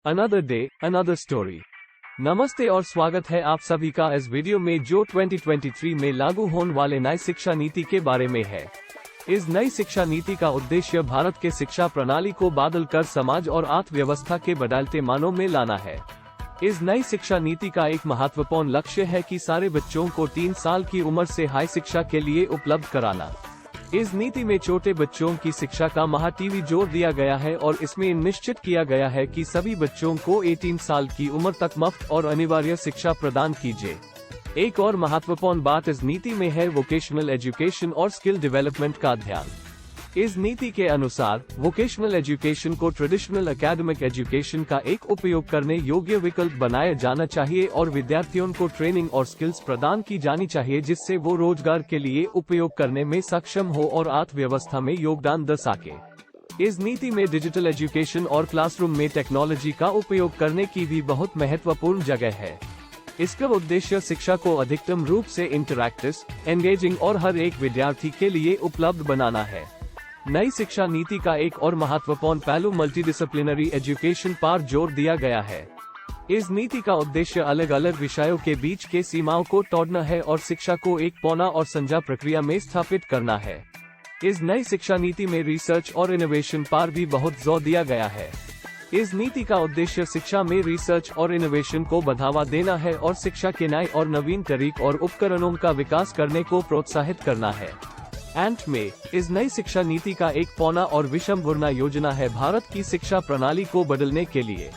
Another day another story. नमस्ते और स्वागत है आप सभी का इस वीडियो में जो 2023 में लागू होने वाले नई शिक्षा नीति के बारे में है। इस नई शिक्षा नीति का उद्देश्य भारत के शिक्षा प्रणाली को बदल कर समाज और अर्थव्यवस्था के बदलते मानों में लाना है। इस नई शिक्षा नीति का एक महत्वपूर्ण लक्ष्य है कि सारे बच्चों को 3 साल की उम्र से हाई शिक्षा के लिए उपलब्ध कराना। इस नीति में छोटे बच्चों की शिक्षा का महत्व जोर दिया गया है और इसमें निश्चित किया गया है कि सभी बच्चों को 18 साल की उम्र तक मुफ्त और अनिवार्य शिक्षा प्रदान कीजिए। एक और महत्वपूर्ण बात इस नीति में है वोकेशनल एजुकेशन और स्किल डेवलपमेंट का ध्यान। इस नीति के अनुसार वोकेशनल एजुकेशन को ट्रेडिशनल एकेडमिक एजुकेशन का एक उपयोग करने योग्य विकल्प बनाया जाना चाहिए और विद्यार्थियों को ट्रेनिंग और स्किल्स प्रदान की जानी चाहिए जिससे वो रोजगार के लिए उपयोग करने में सक्षम हो और अर्थव्यवस्था में योगदान दे सके। इस नीति में डिजिटल एजुकेशन और क्लासरूम में टेक्नोलॉजी का उपयोग करने की भी बहुत महत्वपूर्ण जगह है। इसका उद्देश्य शिक्षा को अधिकतम रूप से इंटरैक्टिव, एंगेजिंग और हर एक विद्यार्थी के लिए उपलब्ध बनाना है। नई शिक्षा नीति का एक और महत्वपूर्ण पहलू मल्टीडिसिप्लिनरी एजुकेशन पर जोर दिया गया है। इस नीति का उद्देश्य अलग अलग विषयों के बीच के सीमाओं को तोड़ना है और शिक्षा को एक पूर्ण और संजा प्रक्रिया में स्थापित करना है। इस नई शिक्षा नीति में रिसर्च और इनोवेशन पर भी बहुत जोर दिया गया है। इस नीति का उद्देश्य शिक्षा में रिसर्च और इनोवेशन को बढ़ावा देना है और शिक्षा के नए और नवीन तरीकों और उपकरणों का विकास करने को प्रोत्साहित करना है। अंत में इस नई शिक्षा नीति का एक पूर्ण और विषमपूर्ण योजना है भारत की शिक्षा प्रणाली को बदलने के लिए।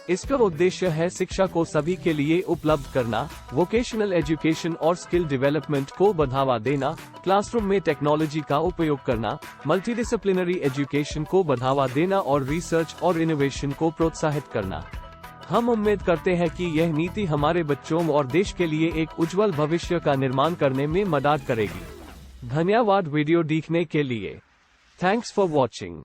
इसका उद्देश्य है शिक्षा को सभी के लिए उपलब्ध करना, वोकेशनल एजुकेशन और स्किल डेवलपमेंट को बढ़ावा देना, क्लासरूम में टेक्नोलॉजी का उपयोग करना, मल्टीडिसिप्लिनरी एजुकेशन को बढ़ावा देना और रिसर्च और इनोवेशन को प्रोत्साहित करना। हम उम्मीद करते हैं कि यह नीति हमारे बच्चों और देश के लिए एक उज्जवल भविष्य का निर्माण करने में मदद करेगी। धन्यवाद वीडियो देखने के लिए। Thanks for watching.